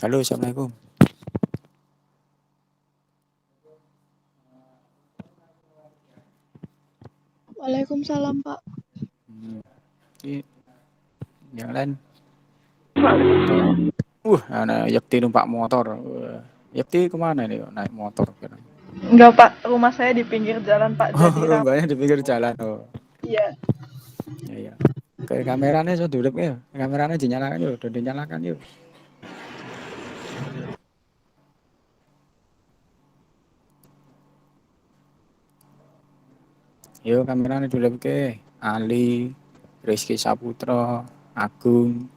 Halo, assalamualaikum. Waalaikumsalam, Pak. Ini yang lain atau anak Yakti numpak motor. Yakti kemana nih naik motor? Enggak, Pak. Rumah saya di pinggir jalan, Pak. Oh, Jadi rumahnya di pinggir jalan. Oh, iya. iya iya. Kayak kameranya so duduk ya. Kameranya dinyalakan yuk, udah dinyalakan yuk. Yo kameranya duduk ke Ali, Rizky Saputra, Agung,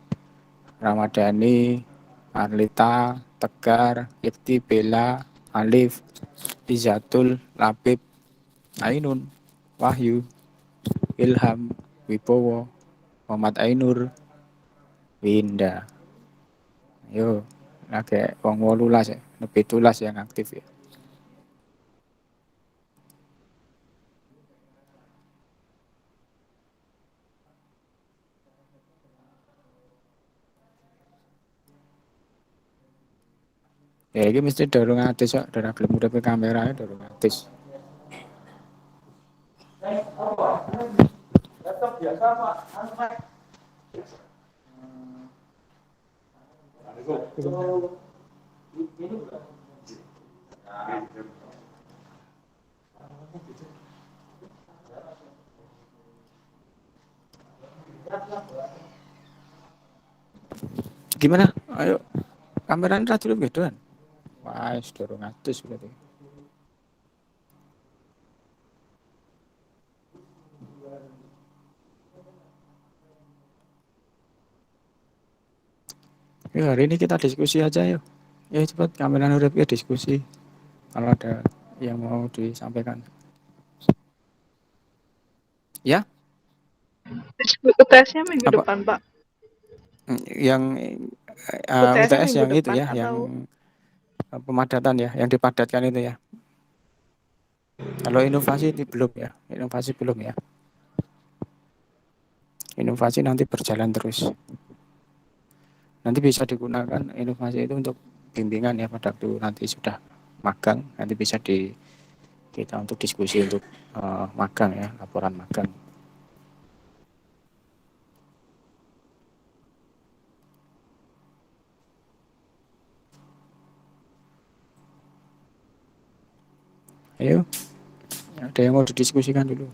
Ramadhani, Arlita, Tegar, Yakti, Bella, Alif, Izatul, Labib, Ainun, Wahyu, Ilham, Wibowo, Muhammad Ainur, Winda. Yo, lagi wong 18 ya, lebih 17 yang aktif ya. Ya ini mesti dorong atis kok, dorong gelem urip ke kamera dorong atis. Gimana? Ayo, kameranya ra dulu gedoan. Wah, dorong atis berarti. Ya, hari ini kita diskusi aja yuk. Ya cepat kameranya urip ya diskusi. Kalau ada yang mau disampaikan. Ya, UTS-nya minggu apa depan, Pak. yang UTS-nya UTS minggu yang itu depan ya, yang atau pemadatan ya, yang dipadatkan itu ya. Kalau inovasi itu belum ya, inovasi belum ya. Inovasi nanti berjalan terus. Nanti bisa digunakan inovasi itu untuk bimbingan ya pada waktu nanti sudah magang, nanti bisa kita untuk diskusi untuk magang ya, laporan magang. Ayo, ada yang mau didiskusikan dulu.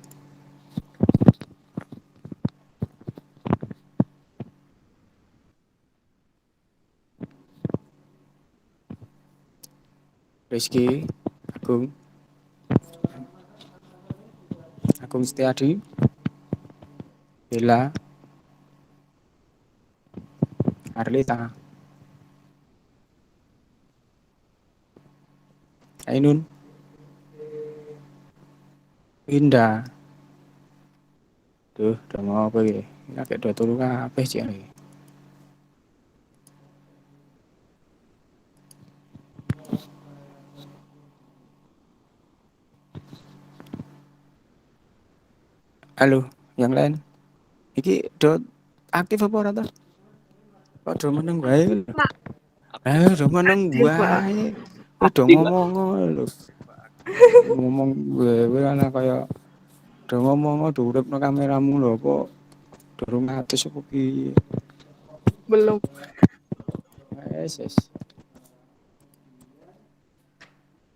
Rizky, Agung Setiadi, Bella, Arlita, Ainun, Winda. Tuh, udah mau apa ya? Ini agak dua turu apa sih ini? Halo, yang lain? Iki do aktif apa ora ta? Kok do meneng wae lho. Do meneng aktif, Pak? wae. Wis do ngomong lho. Ngomong wewe ana kaya do ngomong do uripno kameramu lho kok durung atus apa piye. Belum. Wes.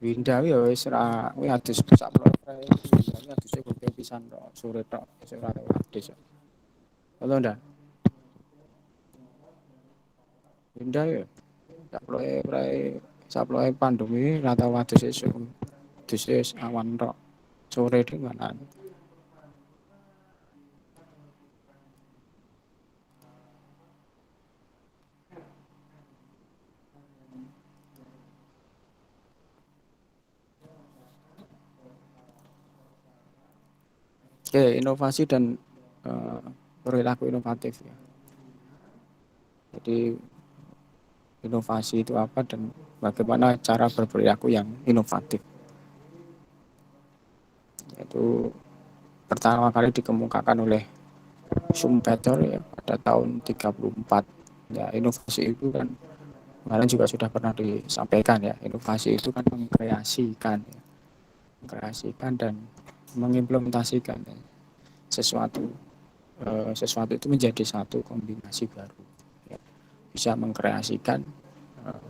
Winda ya wis ra kuwi adus sak prei. Winda aduse kok pisan tok sore tok wis ora adus. Halo ndak? Winda ya sak prei pandemi ra tau adus esuk. Aduse awan tok. Sore di mana? Oke, inovasi dan perilaku inovatif ya. Jadi inovasi itu apa dan bagaimana cara berperilaku yang inovatif. Itu pertama kali dikemukakan oleh Schumpeter ya pada tahun 34. Ya, inovasi itu kan kemarin juga sudah pernah disampaikan ya, inovasi itu kan mengkreasikan dan mengimplementasikan ya, sesuatu sesuatu itu menjadi satu kombinasi baru ya. Bisa mengkreasikan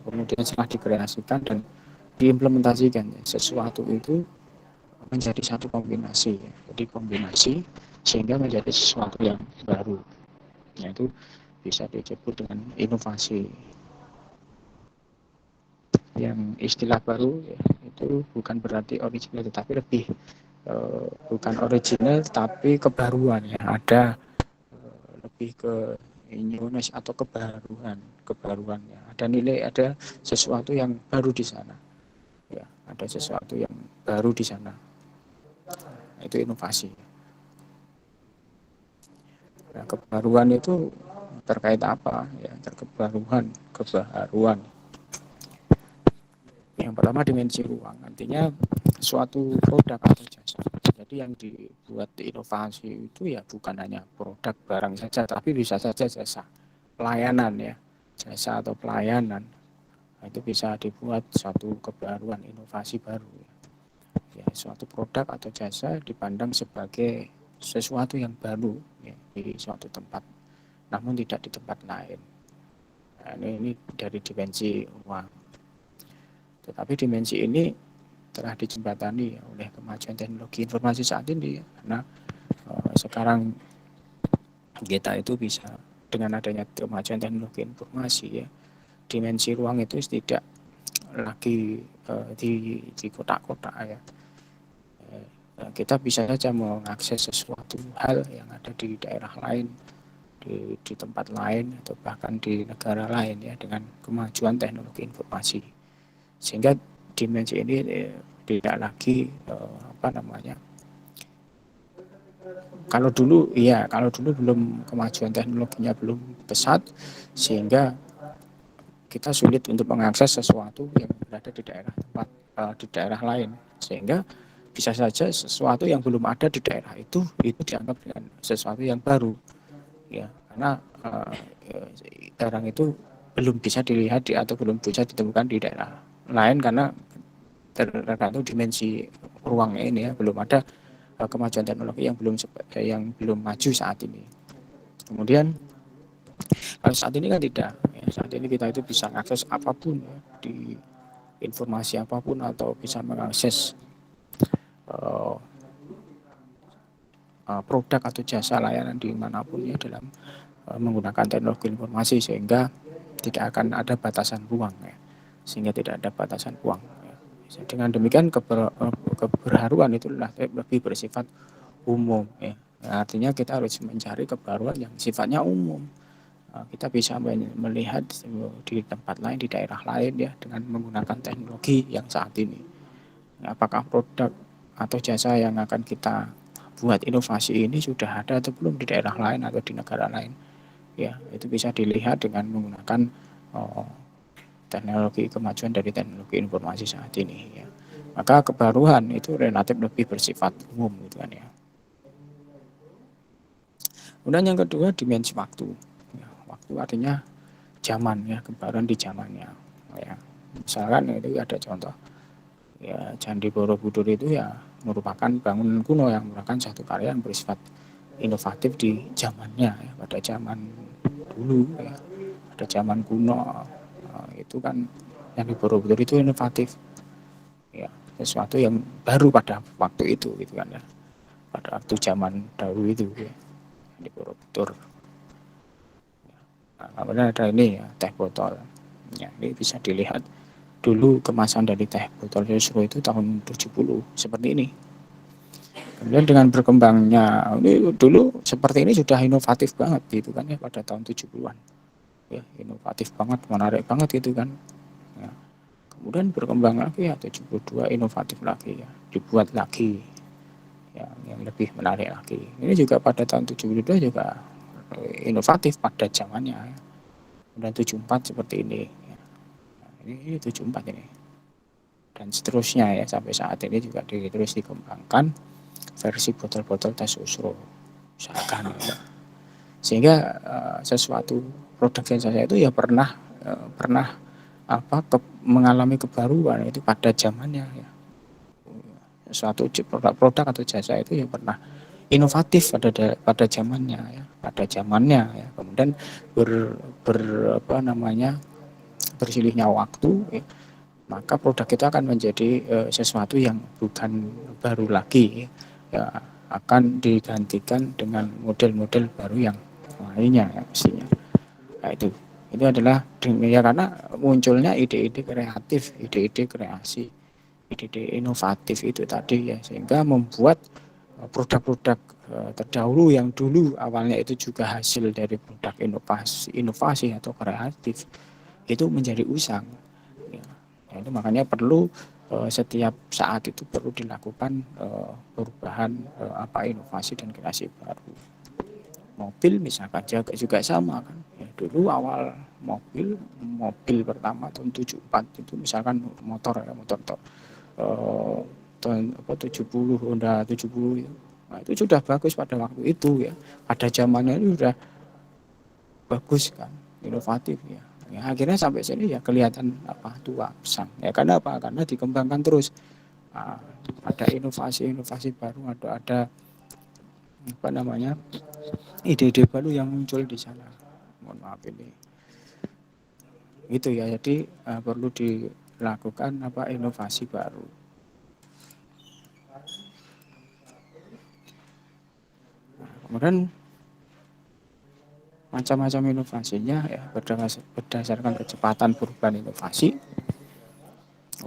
kemudian setelah dikreasikan dan diimplementasikan ya, sesuatu itu menjadi satu kombinasi ya. Jadi kombinasi sehingga menjadi sesuatu yang baru, yaitu bisa disebut dengan inovasi. Yang istilah baru ya, itu bukan berarti original tetapi lebih bukan original tapi kebaruan ya, ada lebih ke newness atau kebaruannya, ada nilai, ada sesuatu yang baru di sana ya, ada sesuatu yang baru di sana, itu inovasi. Nah, kebaruan itu terkait apa ya, kebaruan. Yang pertama dimensi ruang, artinya suatu produk atau jasa. Jadi yang dibuat inovasi itu ya bukan hanya produk barang saja, tapi bisa saja jasa pelayanan ya, jasa atau pelayanan. Nah, itu bisa dibuat suatu kebaruan, inovasi baru. Ya, suatu produk atau jasa dipandang sebagai sesuatu yang baru ya, di suatu tempat, namun tidak di tempat lain. Nah, ini dari dimensi ruang. Tetapi dimensi ini telah dijembatani oleh kemajuan teknologi informasi saat ini, karena sekarang kita itu bisa dengan adanya kemajuan teknologi informasi ya, dimensi ruang itu tidak lagi di kotak-kotak ya. Kita bisa saja mengakses sesuatu hal yang ada di daerah lain, di tempat lain atau bahkan di negara lain ya, dengan kemajuan teknologi informasi. Sehingga dimensi ini tidak lagi kalau dulu belum, kemajuan teknologinya belum pesat sehingga kita sulit untuk mengakses sesuatu yang berada di di daerah lain, sehingga bisa saja sesuatu yang belum ada di daerah itu dianggap dengan sesuatu yang baru ya, karena barang itu belum bisa dilihat atau belum bisa ditemukan di daerah lain, karena tergantung dimensi ruangnya ini ya, belum ada kemajuan teknologi yang belum maju saat ini. Kemudian kalau saat ini kan tidak ya, saat ini kita itu bisa akses apapun ya, di informasi apapun, atau bisa mengakses produk atau jasa layanan dimanapun ya, dalam menggunakan teknologi informasi, sehingga tidak akan ada batasan ruang ya, sehingga tidak ada batasan ruang ya. Dengan demikian keberharuan itu lebih bersifat umum ya. Artinya kita harus mencari kebaruan yang sifatnya umum. Kita bisa melihat di tempat lain, di daerah lain ya, dengan menggunakan teknologi yang saat ini. Apakah produk atau jasa yang akan kita buat inovasi ini sudah ada atau belum di daerah lain atau di negara lain ya, itu bisa dilihat dengan menggunakan teknologi, kemajuan dari teknologi informasi saat ini ya. Maka kebaruan itu relatif lebih bersifat umum gitu kan ya. Kemudian yang kedua dimensi waktu ya, waktu artinya zaman ya, kebaruan di zamannya ya. Misalkan itu ada contoh ya, Candi Borobudur itu ya merupakan bangunan kuno yang merupakan satu karya yang bersifat inovatif di zamannya ya, pada zaman dulu ya, pada zaman kuno itu kan Candi Borobudur itu inovatif ya, sesuatu yang baru pada waktu itu gitu kan ya, pada waktu zaman dahulu itu ya, Candi Borobudur. Nah, kemudian ada ini ya, teh botol ya, ini bisa dilihat dulu kemasan dari teh botol Yosro itu tahun 70 seperti ini. Kemudian dengan berkembangnya ini dulu seperti ini sudah inovatif banget gitu kan ya, pada tahun 70-an. Ya, inovatif banget, menarik banget gitu kan. Ya. Kemudian berkembang lagi ya, 72 inovatif lagi ya, dibuat lagi yang lebih menarik lagi. Ini juga pada tahun 72 juga inovatif pada zamannya ya. Kemudian 74 seperti ini. Ya. Nah, ini 74 ini. Dan seterusnya ya, sampai saat ini juga terus dikembangkan versi botol-botol teh Yosro misalkan ya. Sehingga sesuatu produk jasa itu ya pernah mengalami kebaruan itu pada zamannya ya. Suatu produk atau jasa itu yang pernah inovatif pada zamannya ya, ya. Kemudian ber apa namanya bersilihnya waktu ya, maka produk itu akan menjadi sesuatu yang bukan baru lagi ya, akan digantikan dengan model-model baru yang lainnya ya mestinya. Nah, itu adalah ya karena munculnya ide-ide kreatif, ide-ide kreasi, ide-ide inovatif itu tadi ya, sehingga membuat produk-produk terdahulu yang dulu awalnya itu juga hasil dari produk inovasi atau kreatif itu menjadi usang. Ya, itu makanya perlu setiap saat itu perlu dilakukan perubahan inovasi dan kreasi baru. Mobil misalkan juga sama kan. Ya, dulu awal mobil pertama tahun 74 itu misalkan motor tahun 70 Honda 70 itu. Nah, itu sudah bagus pada waktu itu ya. Pada zamannya itu sudah bagus kan, inovatif ya. Ya akhirnya sampai sini ya kelihatan tua usang. Ya karena apa? Karena dikembangkan terus. Nah, ada inovasi-inovasi baru, ada ide-ide baru yang muncul di sana. Mohon maaf ini. Itu ya, jadi perlu dilakukan inovasi baru. Kemudian macam-macam inovasinya ya berdasarkan kecepatan perubahan inovasi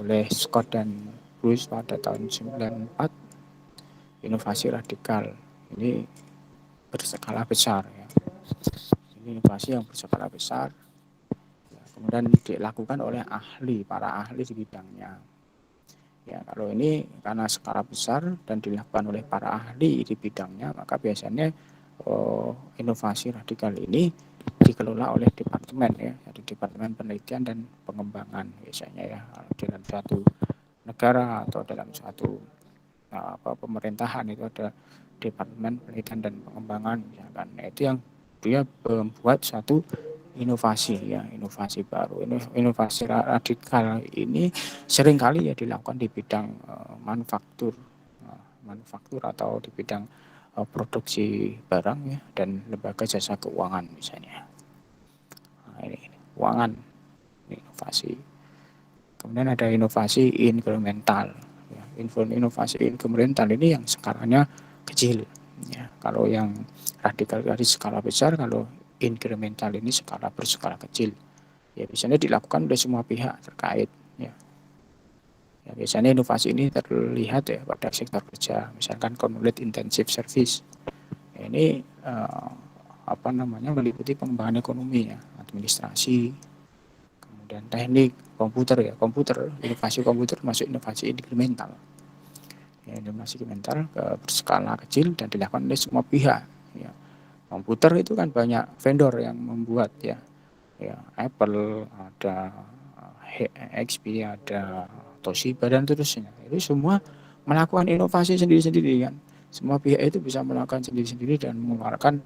oleh Scott dan Bruce pada tahun 94. Inovasi radikal ini berskala besar ya. Ini inovasi yang berskala besar ya, kemudian dilakukan oleh para ahli di bidangnya. Ya, kalau ini karena skala besar dan dilakukan oleh para ahli di bidangnya, maka biasanya inovasi radikal ini dikelola oleh departemen ya, jadi departemen penelitian dan pengembangan biasanya ya, dalam suatu negara atau dalam suatu pemerintahan itu ada departemen penelitian dan pengembangan misalkan. Nah, itu yang dia membuat satu inovasi ya, inovasi baru. Inovasi radikal ini seringkali ya dilakukan di bidang manufaktur atau di bidang produksi barang ya, dan lembaga jasa keuangan misalnya. Nah, ini keuangan, ini inovasi. Kemudian ada inovasi inkremental. Ya, inovasi inkremental ini yang skalanya kecil. Ya, kalau yang radikal dari skala besar, kalau inkremental ini berskala kecil. Ya, biasanya dilakukan oleh semua pihak terkait. Ya. Ya, biasanya inovasi ini terlihat ya pada sektor kerja, misalkan knowledge intensive service. Ya, ini meliputi pengembangan ekonomi ya, administrasi, kemudian teknik, inovasi komputer masuk inovasi inkremental. Ya, inovasi inkremental berskala kecil dan dilakukan oleh semua pihak. Ya. Komputer itu kan banyak vendor yang membuat ya. Ya, Apple, ada HP, ada Toshiba dan seterusnya. Itu semua melakukan inovasi sendiri-sendiri kan. Semua pihak itu bisa melakukan sendiri-sendiri dan mengeluarkan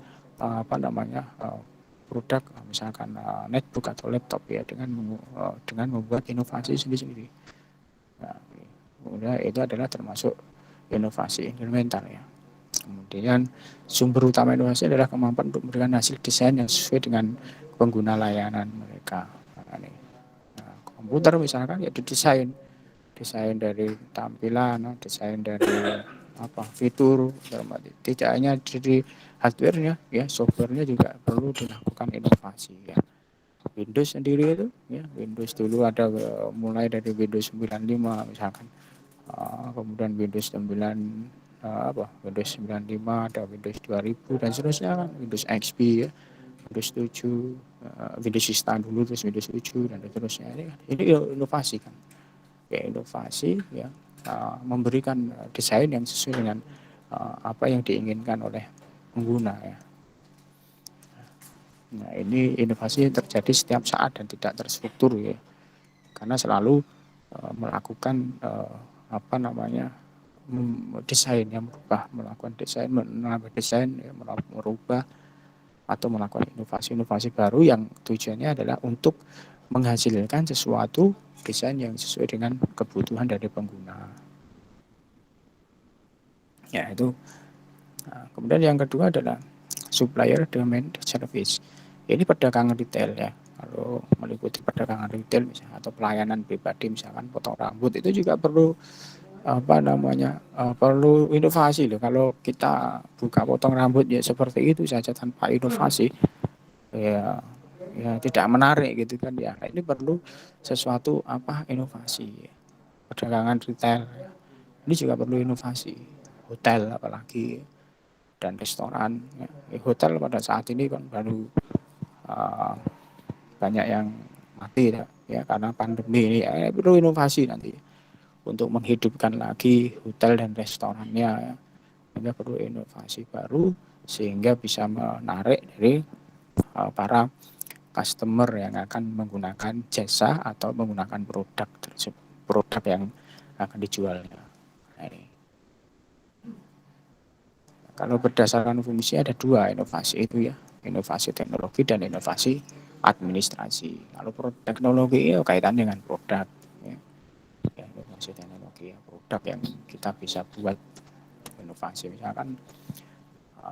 produk misalkan netbook atau laptop ya dengan membuat inovasi sendiri-sendiri. Nah, kemudian itu adalah termasuk inovasi inkremental ya. Kemudian sumber utama inovasi adalah kemampuan untuk memberikan hasil desain yang sesuai dengan pengguna layanan mereka. Nah, komputer misalkan ya didesain dari tampilan, desain dari fitur, tidak hanya dari hardware-nya ya, software-nya juga perlu dilakukan inovasi ya. Windows sendiri itu ya, Windows dulu ada mulai dari Windows 95 misalkan, kemudian Windows 9 Windows 95, ada Windows 2000 dan seterusnya kan, Windows XP ya, Windows 7, Windows Vista dulu terus Windows 7 dan seterusnya. Ini inovasi kan. Ya, inovasi ya, memberikan desain yang sesuai dengan apa yang diinginkan oleh pengguna ya. Nah, ini inovasi yang terjadi setiap saat dan tidak terstruktur ya. Karena selalu melakukan desain yang melakukan desain, menambah desain ya, merubah atau melakukan inovasi baru yang tujuannya adalah untuk menghasilkan sesuatu desain yang sesuai dengan kebutuhan dari pengguna. Ya, itu. Nah, kemudian yang kedua adalah supplier domain service. Ini perdagangan retail ya. Kalau meliputi perdagangan retail misalnya, atau pelayanan pribadi misalkan potong rambut, itu juga perlu perlu inovasi loh. Kalau kita buka potong rambut ya seperti itu saja tanpa inovasi, ya tidak menarik gitu kan ya. Ini perlu sesuatu inovasi. Perdagangan retail ini juga perlu inovasi. Hotel apalagi, dan restoran. Ya. Hotel pada saat ini kan baru banyak yang mati ya karena pandemi ini, ya perlu inovasi nanti untuk menghidupkan lagi hotel dan restorannya ya. Sehingga perlu inovasi baru sehingga bisa menarik dari para customer yang akan menggunakan jasa atau menggunakan produk yang akan dijualnya. Nah, ini. Kalau berdasarkan fungsi ada dua inovasi itu ya, inovasi teknologi dan inovasi administrasi. Kalau teknologi ya kaitan dengan produk, ya. Ya, inovasi teknologi ya, produk yang kita bisa buat inovasi. Misalkan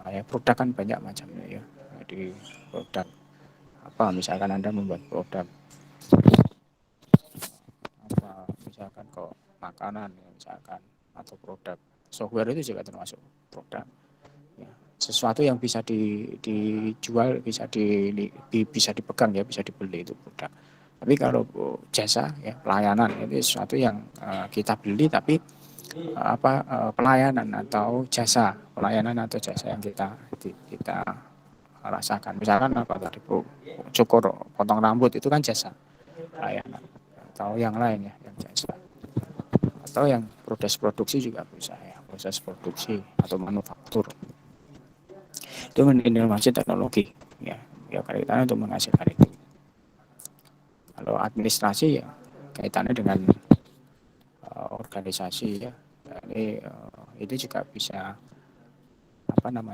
ya produk kan banyak macamnya ya. Jadi produk misalkan Anda membuat produk misalkan kok makanan ya, misalkan, atau produk software itu juga termasuk produk. Ya, sesuatu yang bisa dijual, bisa dipegang ya, bisa dibeli itu produk. Tapi kalau jasa ya, pelayanan itu sesuatu yang kita beli tapi pelayanan atau jasa yang kita rasakan. Misalkan tadi cukur potong rambut itu kan jasa pelayanan, atau yang lain ya yang jasa, atau yang proses produksi juga bisa ya, proses produksi atau manufaktur itu inovasi teknologi ya, kaitannya untuk menghasilkan itu. Kalau administrasi ya kaitannya dengan organisasi ya. Ini itu juga bisa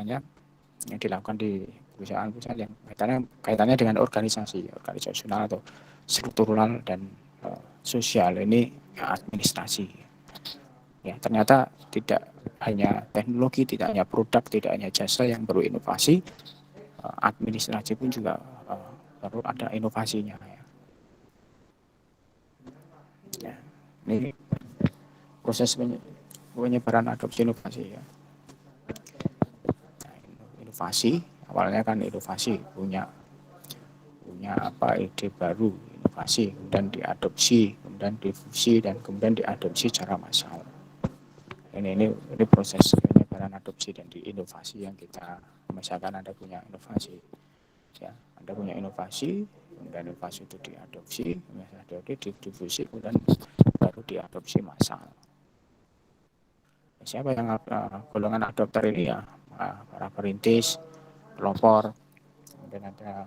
yang dilakukan di perusahaan-perusahaan yang kaitannya dengan organisasi organisasional atau struktural dan sosial. Ini administrasi ya. Ternyata tidak hanya teknologi, tidak hanya produk, tidak hanya jasa yang perlu inovasi, administrasi pun juga perlu ada inovasinya ya. Ya, ini proses penyebaran adopsi inovasi ya. Nah, inovasi awalnya kan inovasi punya ide baru, inovasi kemudian diadopsi, kemudian difusi, dan kemudian diadopsi secara massal. Ini proses penyebaran adopsi dan inovasi yang kita, misalkan Anda punya inovasi ya, Anda punya inovasi, kemudian inovasi itu diadopsi, didifusi, kemudian baru diadopsi massal. Siapa yang golongan adopter ini ya, para perintis, pelopor, kemudian ada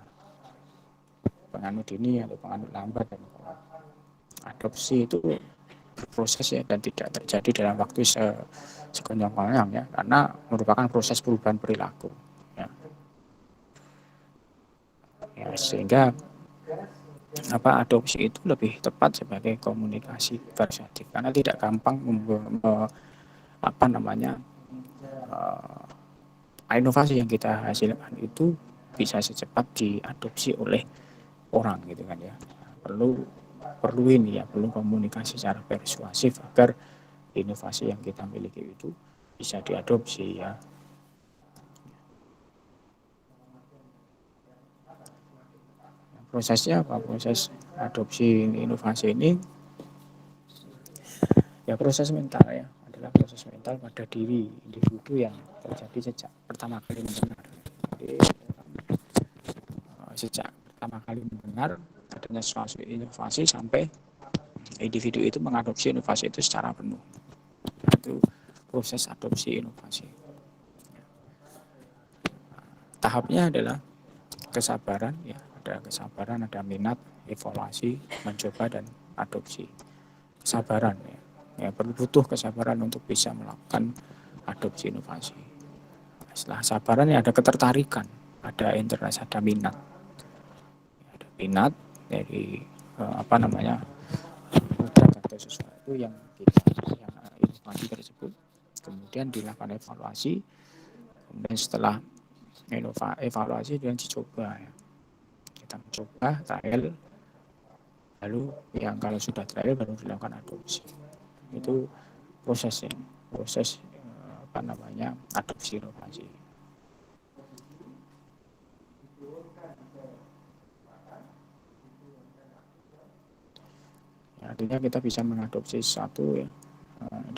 penganut dini atau penganut lambat, dan adopsi itu berproses ya, dan tidak terjadi dalam waktu sekonyong-konyong ya, karena merupakan proses perubahan perilaku ya. Ya, sehingga adopsi itu lebih tepat sebagai komunikasi persuasif karena tidak gampang inovasi yang kita hasilkan itu bisa secepat diadopsi oleh orang gitu kan ya. Perlu ini ya, perlu komunikasi secara persuasif agar inovasi yang kita miliki itu bisa diadopsi ya. Prosesnya apa? Proses adopsi inovasi ini ya proses mental ya, adalah proses mental pada diri individu yang terjadi sejak pertama kali mendengar. Jadi, sejak pertama kali mendengar adanya suatu inovasi sampai individu itu mengadopsi inovasi itu secara penuh. Itu proses adopsi inovasi. Tahapnya adalah kesabaran ya, ada kesabaran, ada minat, evaluasi, mencoba, dan adopsi. Kesabaran ya, butuh kesabaran untuk bisa melakukan adopsi inovasi. Setelah kesabaran ya ada ketertarikan, ada interest, ada minat. Ada minat dari apa namanya, produk atau sesuatu yang inovasi tersebut, kemudian dilakukan evaluasi, kemudian setelah evaluasi dan dicoba ya. Kita mencoba trial, lalu yang kalau sudah trial baru dilakukan adopsi. Itu prosesnya, proses apa namanya, adopsi inovasi. Ya, artinya kita bisa mengadopsi sesuatu ya,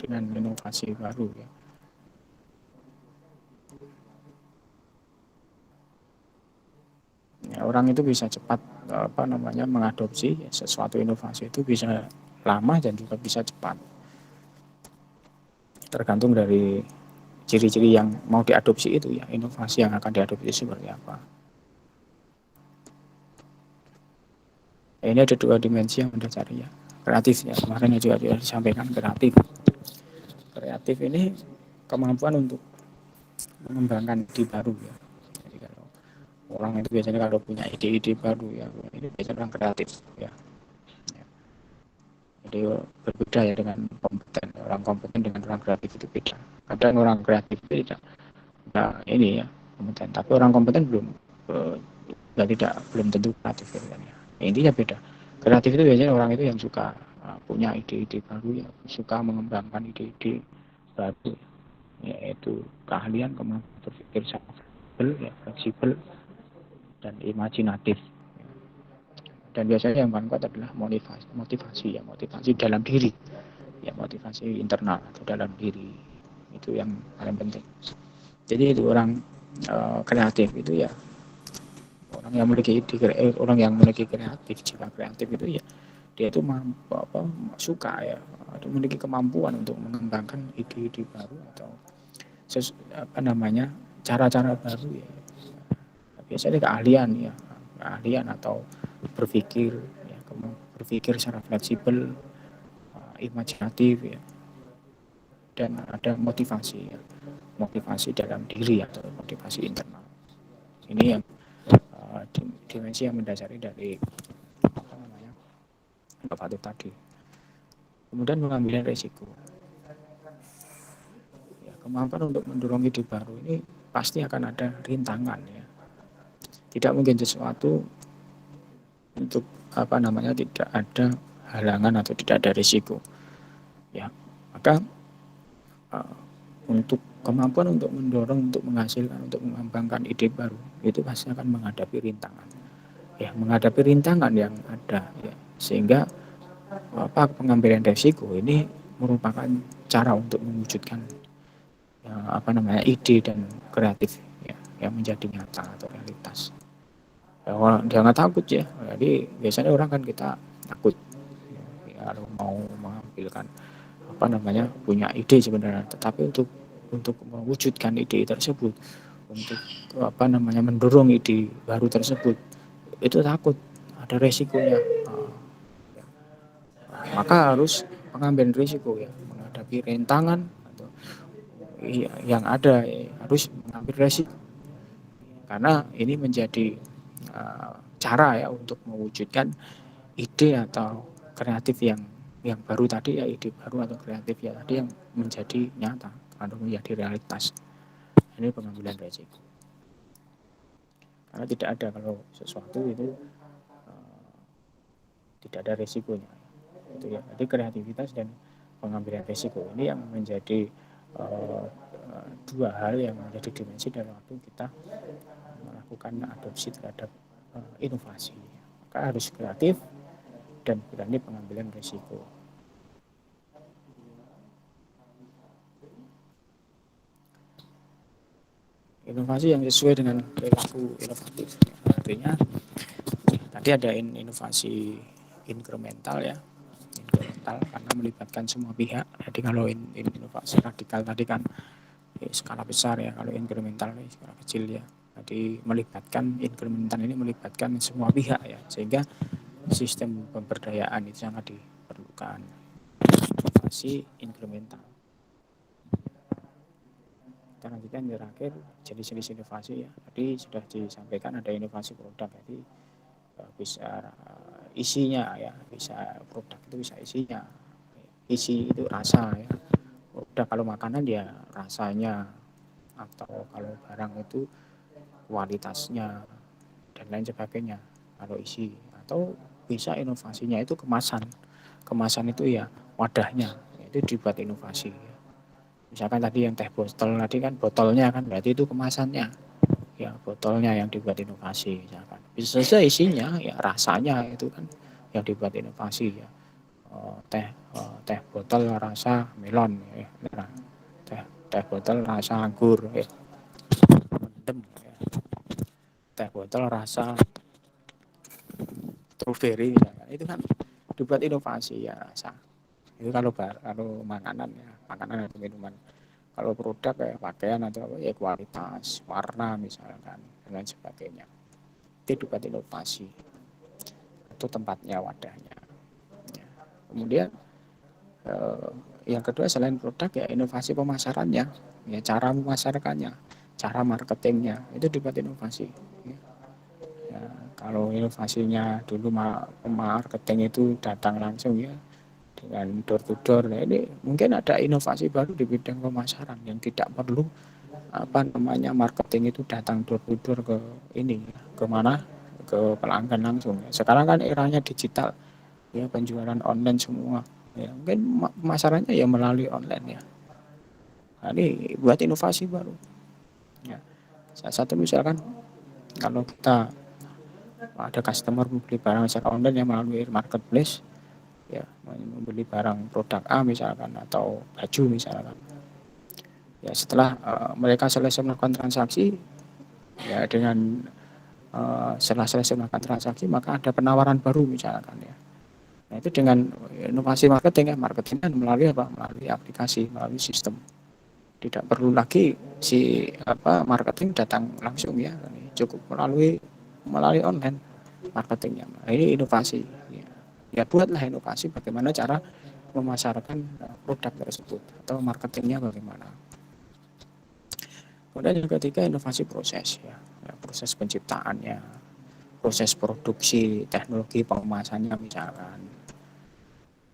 dengan inovasi baru ya. Ya, orang itu bisa cepat apa namanya mengadopsi sesuatu inovasi itu bisa lama dan juga bisa cepat. Tergantung dari ciri-ciri yang mau diadopsi itu ya, inovasi yang akan diadopsi seperti apa. Ya, ini ada dua dimensi yang mendasari ya. Kreatif ya, kemarin juga sudah disampaikan kreatif. Kreatif ini kemampuan untuk mengembangkan ide baru ya. Jadi kalau orang itu biasanya kalau punya ide-ide baru ya, ini biasanya orang kreatif ya. Jadi berbeda ya dengan kompeten. Orang kompeten dengan orang kreatif itu beda. Kadang orang kreatif itu tidak ini ya kompeten, tapi orang kompeten belum belum tentu kreatif ya. Intinya beda. Kreatif itu biasanya orang itu yang suka punya ide-ide baru ya, suka mengembangkan ide-ide baru, yaitu keahlian kemampuan berpikir fleksibel dan imajinatif. Dan biasanya yang paling kuat adalah motivasi dalam diri, ya motivasi internal atau dalam diri, itu yang paling penting. Jadi itu orang kreatif itu ya orang yang memiliki kreatif, jiwa kreatif itu ya dia itu suka ya atau memiliki kemampuan untuk mengembangkan ide-ide baru atau apa namanya cara-cara baru ya. Biasanya keahlian atau berpikir ya, berpikir secara fleksibel, imajinatif ya, dan ada motivasi dalam diri atau motivasi internal. Ini yang dimensi yang mendasari dari apa namanya inovatif tadi. Kemudian pengambilan resiko. Ya, kemampuan untuk mendorong ide baru ini pasti akan ada rintangan ya. Tidak mungkin sesuatu untuk apa namanya tidak ada halangan atau tidak ada risiko. Ya, maka untuk kemampuan untuk mendorong, untuk menghasilkan, untuk mengembangkan ide baru itu pasti akan menghadapi rintangan. Ya, menghadapi rintangan yang ada ya, sehingga pengambilan resiko ini merupakan cara untuk mewujudkan ya, apa namanya ide dan kreatif ya, yang menjadi nyata atau realitas. Ya, jangan takut ya. Jadi biasanya orang kan kita takut ya, kalau mau mengambilkan apa namanya punya ide sebenarnya, tetapi untuk mewujudkan ide tersebut, untuk apa namanya mendorong ide baru tersebut itu takut ada resikonya. Maka harus mengambil risiko ya, menghadapi rintangan atau yang ada ya, harus mengambil resiko karena ini menjadi cara ya untuk mewujudkan ide atau kreatif yang baru tadi ya, ide baru atau kreatif ya tadi yang menjadi nyata atau menjadi realitas. Ini pengambilan resiko. Karena tidak ada kalau sesuatu itu tidak ada resikonya. Itu ya. Jadi kreativitas dan pengambilan resiko ini yang menjadi dua hal yang menjadi dimensi dalam waktu kita melakukan adopsi terhadap inovasi. Maka harus kreatif dan berani pengambilan resiko. Inovasi yang sesuai dengan perilaku inovatif. Artinya tadi ada inovasi inkremental ya, inkremental karena melibatkan semua pihak. Jadi kalau inovasi radikal tadi kan skala besar ya, kalau inkremental skala kecil ya. Jadi inkremental ini melibatkan semua pihak ya, sehingga sistem pemberdayaan itu sangat diperlukan. Inovasi inkremental. Kita lanjutkan yang terakhir jenis-jenis inovasi ya. Tadi sudah disampaikan ada inovasi produk, jadi bisa isinya ya, bisa produk itu bisa isinya, isi itu rasa ya. Udah kalau makanan ya rasanya, atau kalau barang itu kualitasnya dan lain sebagainya. Kalau isi, atau bisa inovasinya itu kemasan. Kemasan itu ya wadahnya, itu dibuat inovasi. Misalkan tadi yang teh botol tadi kan botolnya kan berarti itu kemasannya. Ya botolnya yang dibuat inovasi misalkan. Bisa saja isinya ya rasanya itu kan yang dibuat inovasi ya. Teh botol rasa melon ya. Nah, teh botol rasa anggur ya. Mendem ya. Teh botol rasa strawberry misalkan. Itu kan dibuat inovasi ya rasa. Itu kalau makanan ya, makanan atau minuman. Kalau produk kayak pakaian atau apa ya kualitas, warna misalkan dan lain sebagainya. Itu dibuat inovasi. Itu tempatnya, wadahnya. Ya. Kemudian yang kedua selain produk ya inovasi pemasarannya, ya cara memasarkannya, cara marketingnya itu dibuat inovasi. Ya. Ya, kalau inovasinya dulu marketing itu datang langsung ya dengan door to door, nah ini mungkin ada inovasi baru di bidang pemasaran yang tidak perlu marketing itu datang door to door ke ini ke mana ke pelanggan langsung. Sekarang kan eranya digital ya, penjualan online semua ya, mungkin pemasarannya ya melalui online ya. Nah, ini buat inovasi baru ya. Salah satu misalkan kalau kita ada customer membeli barang secara online yang melalui marketplace ya, membeli barang produk A misalkan atau baju misalkan ya, setelah mereka selesai melakukan transaksi ya, dengan setelah selesai melakukan transaksi maka ada penawaran baru misalkan ya. Nah itu dengan inovasi marketing ya, marketing kan melalui apa, melalui aplikasi, melalui sistem, tidak perlu lagi si marketing datang langsung ya, cukup melalui online marketingnya. Nah, ini inovasi ya. Ya buatlah inovasi bagaimana cara memasarkan produk tersebut atau marketingnya bagaimana. Kemudian yang ketiga inovasi proses ya, proses penciptaannya, proses produksi, teknologi pengemasannya misalkan,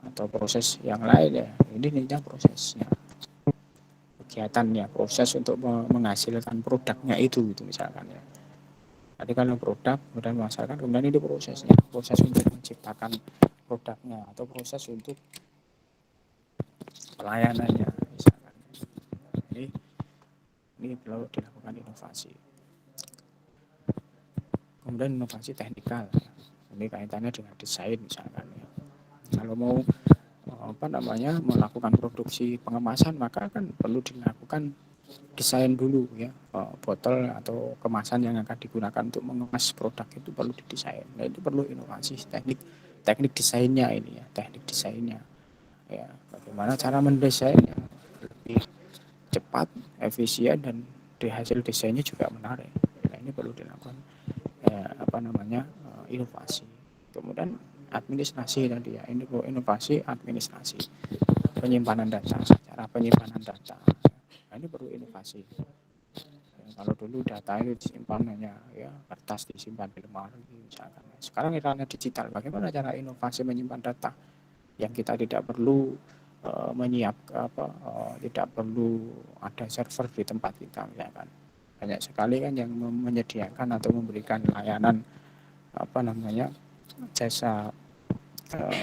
atau proses yang lain ya. Ini intinya prosesnya, kegiatannya, proses untuk menghasilkan produknya itu gitu misalkan ya. Tadi kalau produk kemudian memasarkan, kemudian ini prosesnya, proses untuk menciptakan produknya atau proses untuk pelayanannya misalkan. Ini perlu dilakukan inovasi. Kemudian inovasi teknikal ya. Ini kaitannya dengan desain misalkan ya. Kalau mau melakukan produksi pengemasan maka kan perlu dilakukan desain dulu ya, botol atau kemasan yang akan digunakan untuk mengemas produk itu perlu didesain. Nah itu perlu inovasi teknik desainnya ini ya, teknik desainnya ya, bagaimana cara mendesainnya lebih cepat, efisien, dan hasil desainnya juga menarik. Nah ini perlu dilakukan inovasi. Kemudian administrasi tadi ya, ini inovasi administrasi, penyimpanan data, cara penyimpanan data. Nah, ini perlu inovasi. Ya, kalau dulu data itu disimpan hanya ya kertas, disimpan di lemari misalkan. Sekarang eranya digital, bagaimana cara inovasi menyimpan data yang kita tidak perlu tidak perlu ada server di tempat kita misalkan. Banyak sekali kan yang menyediakan atau memberikan layanan jasa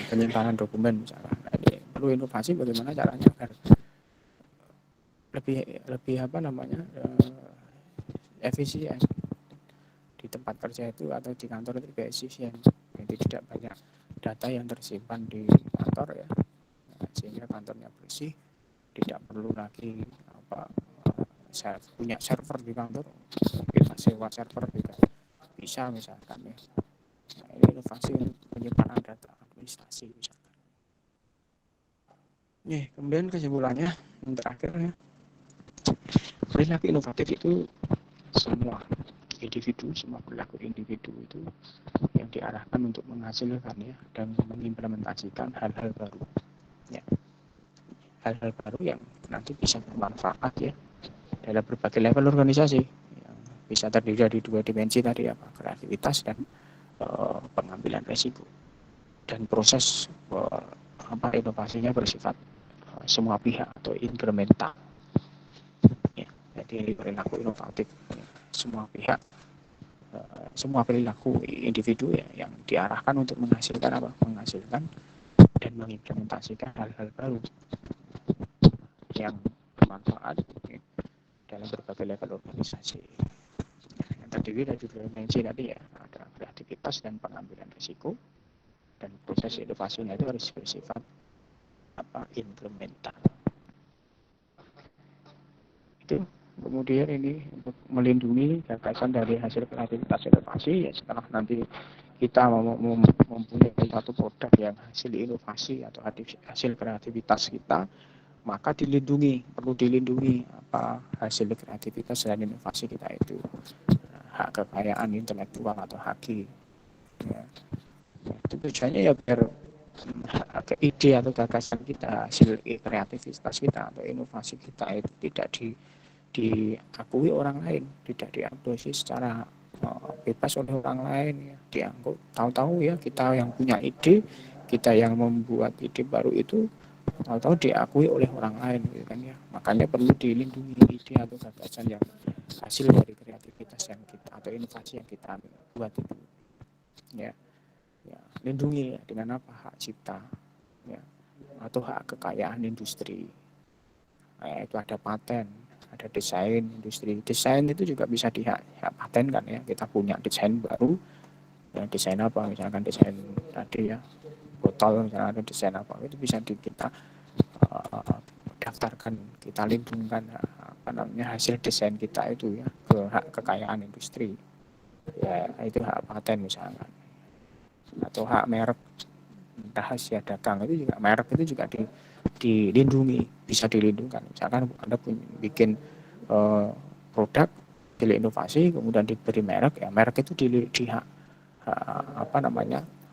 penyimpanan dokumen misalkan. Nah, ini perlu inovasi bagaimana caranya agar lebih efisien di tempat kerja itu atau di kantor itu lebih efisien. Jadi tidak banyak data yang tersimpan di kantor ya, sehingga kantornya bersih, tidak perlu lagi punya server di kantor, kita sewa server juga bisa misalkan ya. Nah, ini inovasi untuk penyimpanan data administrasi misalkan. Kemudian kesimpulannya yang terakhir ya, perilaku inovatif itu semua perilaku individu itu yang diarahkan untuk menghasilkan ya dan mengimplementasikan hal-hal baru ya, hal-hal baru yang nanti bisa bermanfaat ya dalam berbagai level organisasi yang bisa terdiri dari dua dimensi tadi, kreativitas dan pengambilan resiko. dan proses inovasinya bersifat semua pihak atau incremental. Ya, jadi perilaku inovatif semua pihak, semua perilaku individu ya yang diarahkan untuk menghasilkan dan mengimplementasikan hal-hal baru yang bermanfaat dalam berbagai level organisasi. Yang terdiri dari dua dimensi tadi ya, ada kreativitas dan pengambilan risiko, dan proses inovasinya itu harus bersifat implemental. Itu kemudian ini untuk melindungi gagasan dari hasil kreativitas inovasi ya, setelah nanti kita mempunyai satu produk yang hasil inovasi atau hasil kreativitas kita, maka perlu dilindungi hasil kreativitas dan inovasi kita itu, hak kekayaan intelektual atau HQ ya. Itu tujuannya ya biar ide atau gagasan kita, hasil kreativitas kita atau inovasi kita itu tidak diakui orang lain, tidak diadopsi secara bebas oleh orang lain ya. Dianggap tahu-tahu ya kita yang punya ide, kita yang membuat ide baru itu tahu-tahu diakui oleh orang lain gitu kan ya. Makanya perlu dilindungi ide atau gagasan yang hasil dari kreativitas yang kita atau inovasi yang kita buat itu ya. Ya, lindungi ya, dengan apa? Hak cipta ya, atau hak kekayaan industri. Itu ada paten, ada desain industri. Desain itu juga bisa hak paten kan ya. Kita punya desain baru, ya desain apa? Misalkan desain tadi ya, botol misalnya ada desain apa, itu bisa kita daftarkan, kita lindungkan hasil desain kita itu ya ke hak kekayaan industri. Ya itu hak paten misalkan. Atau hak merek rahasia dagang itu juga, merek itu juga dilindungi, bisa dilindungkan. Misalkan Anda bikin produk, pilih inovasi, kemudian diberi merek, ya merek itu di hak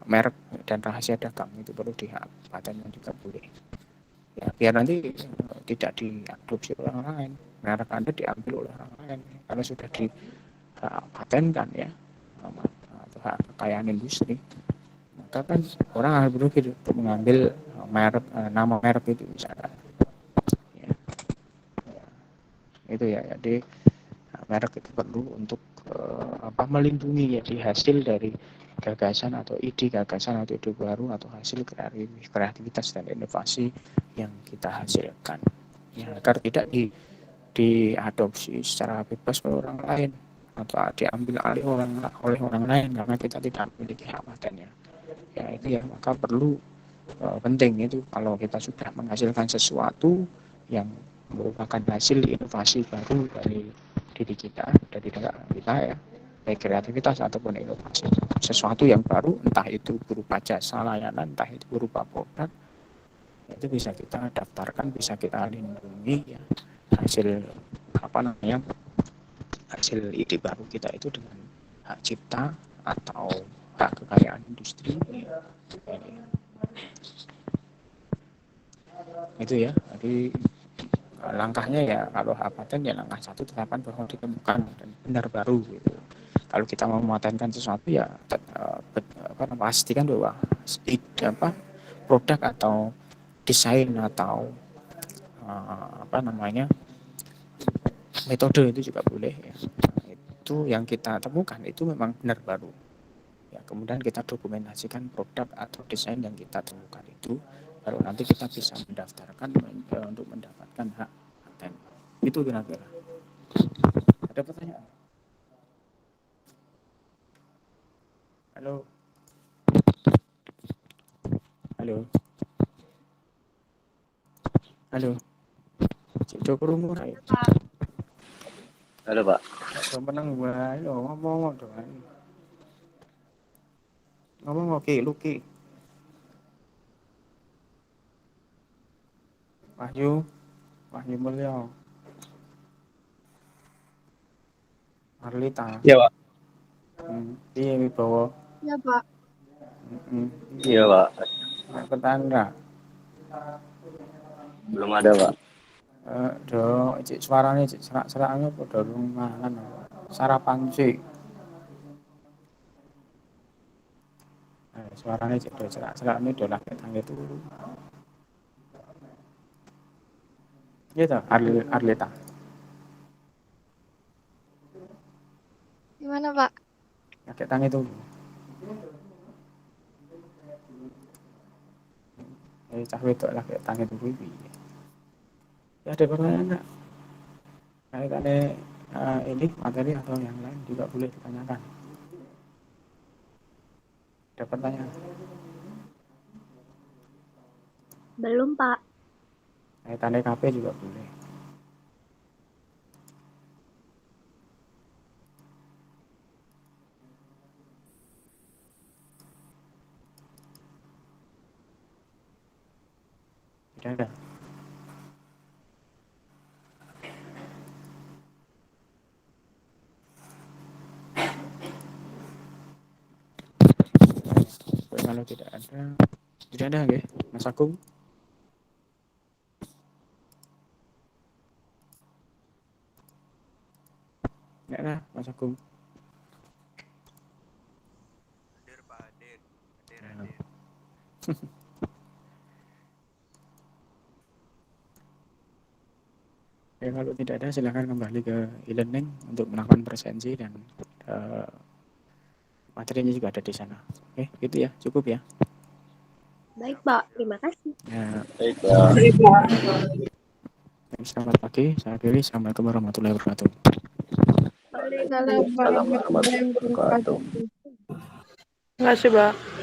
merek dan rahasia dagang itu perlu di hak paten juga boleh. Ya biar nanti tidak diadopsi oleh orang lain, merek Anda diambil oleh orang lain karena sudah di patenkan ya, atau hak kekayaan industri. Maka kan orang harus berpikir untuk mengambil nama merek itu misalkan ya. Itu ya, jadi merek itu perlu untuk melindungi ya, di hasil dari gagasan atau ide baru atau hasil kreativitas dan inovasi yang kita hasilkan ya, agar tidak diadopsi secara bebas oleh orang lain atau diambil alih oleh orang lain karena kita tidak memiliki hak patennya. Ya itu ya, maka perlu penting itu kalau kita sudah menghasilkan sesuatu yang merupakan hasil inovasi baru dari diri kita, dari negara kita ya, baik kreativitas ataupun inovasi, sesuatu yang baru, entah itu berupa jasa layanan, entah itu berupa produk, itu bisa kita daftarkan, bisa kita lindungi ya, hasil hasil ide baru kita itu dengan hak cipta atau hak kekayaan industri ya. Itu ya, jadi langkahnya ya kalau hak paten ya langkah satu, tetapkan bahwa ditemukan dan benar baru gitu. Kalau kita mau mematenkan sesuatu ya pastikan bahwa produk atau desain atau metode itu juga boleh ya. Itu yang kita temukan itu memang benar baru ya, kemudian kita dokumentasikan produk atau desain yang kita temukan itu, baru nanti kita bisa mendaftarkan untuk mendapatkan hak paten. Itu kira-kira. Ada pertanyaan? Halo. Halo. Halo. Cik Joko Rumur ayo. Halo Pak. Menang gue, ayo ngomong dong. Ngomong oke, Luki. Wahyu Mulyo. Arlita. Iya Pak. Iya Wibowo. Iya Pak. Iya Pak. Tetangga. Belum ada Pak. Cik suaranya cik serak-seraknya pada rumahan. Sarapan sih. suaranya cek do cerak-cerak ini do lagi tangga turu. Gitu, Arleta. Gimana, Pak? Lagi tangga turu. Cah wedok lagi tangga turu iki. Ya ada pertanyaan enggak? Kaitannya ini materi atau yang lain juga boleh ditanyakan. Ada pertanyaan? Belum, Pak. Kaitannya KP juga boleh. Tidak ada. Kalau tidak ada nggih, Mas Agung? Nggak ada, Mas Agung. Hadir Pak, hadir. Ya, kalau tidak ada silakan kembali ke e-learning untuk melakukan presensi dan materinya juga ada di sana. Oke, gitu ya, cukup ya. Baik, Pak. Terima kasih. Ya, Baik, Pak. selamat pagi, saya Billy. Assalamualaikum warahmatullahi wabarakatuh. Waalaikumsalam Assalamualaikum warahmatullahi wabarakatuh. Terima kasih, Pak.